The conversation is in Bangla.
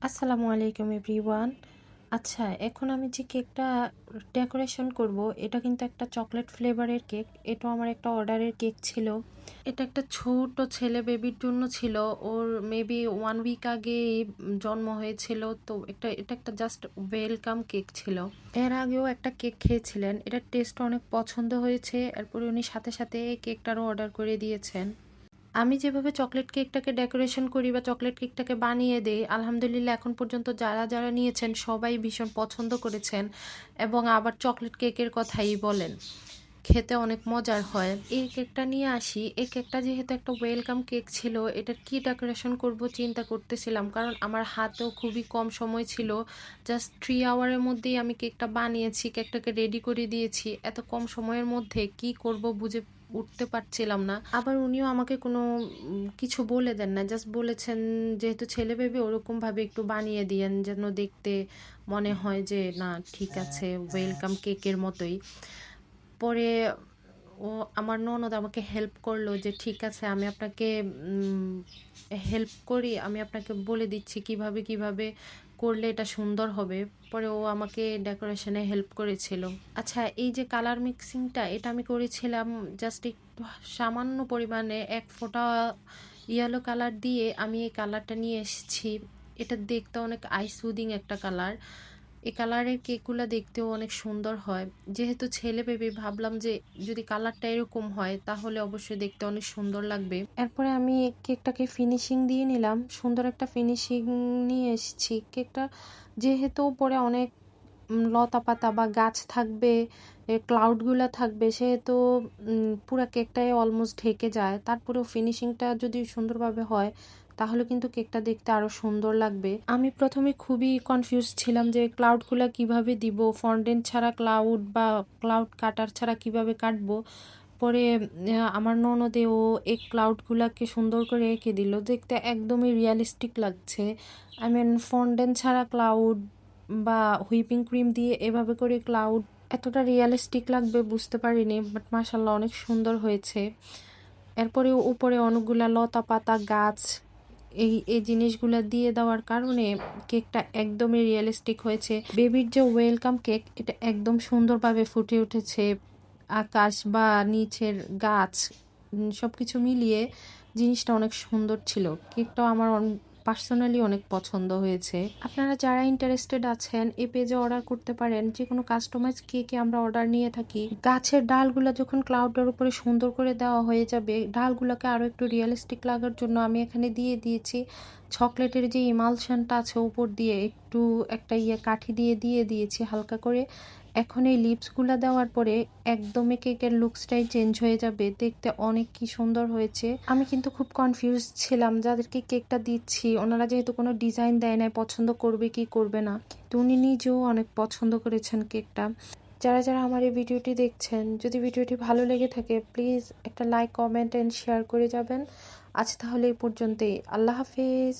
আসসালামু আলাইকুম এভরিওয়ান। আচ্ছা, এখন আমি যে কেকটা ডেকোরেশন করব, এটা কিন্তু একটা চকলেট ফ্লেভারের কেক। এটা আমার একটা অর্ডারের কেক ছিল। এটা একটা ছোট ছেলে বেবির জন্য ছিল। ওর মেবি 1 উইক আগে জন্ম হয়েছিল। তো এটা একটা জাস্ট ওয়েলকাম কেক ছিল। এর আগেও একটা কেক খেয়েছিলেন, এটার টেস্ট অনেক পছন্দ হয়েছে। এরপরে উনি সাথে সাথে এই কেকটারও অর্ডার করে দিয়েছেন। আমি যেভাবে চকলেট কেকটাকে ডেকোরেশন করি বা চকলেট কেকটাকে বানিয়ে দেই, আলহামদুলিল্লাহ এখন পর্যন্ত যারা যারা নিয়েছেন সবাই ভীষণ পছন্দ করেছেন এবং আবার চকলেট কেকের কথাই বলেন। খেতে অনেক মজার হয়। এই কেকটা নিয়ে আসি। এই কেকটা যেহেতু একটা ওয়েলকাম কেক ছিল, এটার কি ডেকোরেশন করব চিন্তা করতেছিলাম, কারণ আমার হাতেও খুবই কম সময় ছিল। জাস্ট 3 আওয়ারের মধ্যেই আমি কেকটা বানিয়েছি, কেকটাকে রেডি করে দিয়েছি। এত কম সময়ের মধ্যে কি করব বুঝে উঠতে পারছিলাম না। আবার উনিও আমাকে কোনো কিছু বলে দেন না, জাস্ট বলেছেন যেহেতু ছেলে ভেবে ওরকম ভাবে একটু বানিয়ে দিয়েন যেন দেখতে মনে হয় যে না ঠিক আছে, ওয়েলকাম কেকের মতোই। পরে ও আমার ননদ আমাকে হেল্প করলো যে ঠিক আছে আমি আপনাকে হেল্প করি, আমি আপনাকে বলে দিচ্ছি কিভাবে কিভাবে করলে এটা সুন্দর হবে। পরে ও আমাকে ডেকোরেশনে হেল্প করেছিল। আচ্ছা, এই যে কালার মিক্সিংটা এটা আমি করেছিলাম জাস্ট একটু সামান্য পরিমাণে 1 ফোঁটা ইয়েলো কালার দিয়ে আমি এই কালারটা নিয়ে এসেছি। এটা দেখতে অনেক আই সুদিং একটা কালার। এই কালারের কেকগুলো দেখতেও অনেক সুন্দর হয়। যেহেতু ছেলে বেবি, ভাবলাম যে যদি কালারটা এরকম হয় তাহলে অবশ্যই দেখতে অনেক সুন্দর লাগবে। এরপরে আমি কেকটাকে ফিনিশিং দিয়ে নিলাম। সুন্দর একটা ফিনিশিং নিয়ে এসেছি। কেকটা যেহেতু উপরে অনেক লতা পাতা বা গাছ থাকবে, ক্লাউডগুলো থাকবে, সেহেতু পুরা কেকটাই অলমোস্ট ঢেকে যায়। তারপরেও ফিনিশিংটা যদি সুন্দরভাবে হয় তাহলে কিন্তু কেকটা দেখতে আরো সুন্দর লাগবে। আমি প্রথমে খুবই কনফিউজ ছিলাম যে ক্লাউডগুলো কিভাবে দিব, ফন্ডেন্ট ছাড়া ক্লাউড বা ক্লাউড কাটার ছাড়া কিভাবে কাটবো। পরে আমার ননদে ও এই ক্লাউডগুলোকে সুন্দর করে এঁকে দিল, দেখতে একদমই রিয়ালিস্টিক লাগছে। আই মিন ফন্ডেন্ট ছাড়া ক্লাউড বা হুইপিং ক্রিম দিয়ে এভাবে করে ক্লাউড এতটা রিয়ালিস্টিক লাগবে বুঝতে পারিনি, বাট মাশাল্লাহ অনেক সুন্দর হয়েছে। এরপরে উপরে অনেকগুলা লতা পাতা গাছ এই এই জিনিসগুলো দিয়ে দেওয়ার কারণে কেকটা একদমই রিয়েলিস্টিক হয়েছে। বেবির যে ওয়েলকাম কেক, এটা একদম সুন্দরভাবে ফুটে উঠেছে। আকাশ বা নিচের গাছ সবকিছু মিলিয়ে জিনিসটা অনেক সুন্দর ছিল। কেকটাও আমার পার্সোনালি অনেক পছন্দ হয়েছে। আপনারা যারা ইন্টারেস্টেড আছেন এই পেজে অর্ডার করতে পারেন। যে কোনো কাস্টমাইজ কেকে আমরা অর্ডার নিয়ে থাকি। গাছের ডালগুলো যখন ক্লাউডের উপরে সুন্দর করে দেওয়া হয়ে যাবে, ডালগুলোকে আরো একটু রিয়েলিস্টিক লাগার জন্য আমি এখানে দিয়ে দিয়েছি চকলেটের যে ইমালশনটা আছে উপর দিয়ে একটু একটা কাঠি দিয়ে দিয়ে দিয়েছি হালকা করে। এখন এই লিপসগুলো দেওয়ার পরে একদমই কেকের লুকসটাই চেঞ্জ হয়ে যাবে। দেখতে অনেক কি সুন্দর হয়েছে। আমি কিন্তু খুব কনফিউজ ছিলাম যাদেরকে কেকটা দিচ্ছি, ওনারা যেহেতু কোনো ডিজাইন দেয় নাই পছন্দ করবে কি করবে না, তো উনি নিজেও অনেক পছন্দ করেছেন কেকটা। যারা যারা আমার এই ভিডিওটি দেখছেন, যদি ভিডিওটি ভালো লেগে থাকে প্লিজ একটা লাইক, কমেন্ট এন্ড শেয়ার করে যাবেন। আজ তাহলে এই পর্যন্তই। আল্লাহ হাফিজ।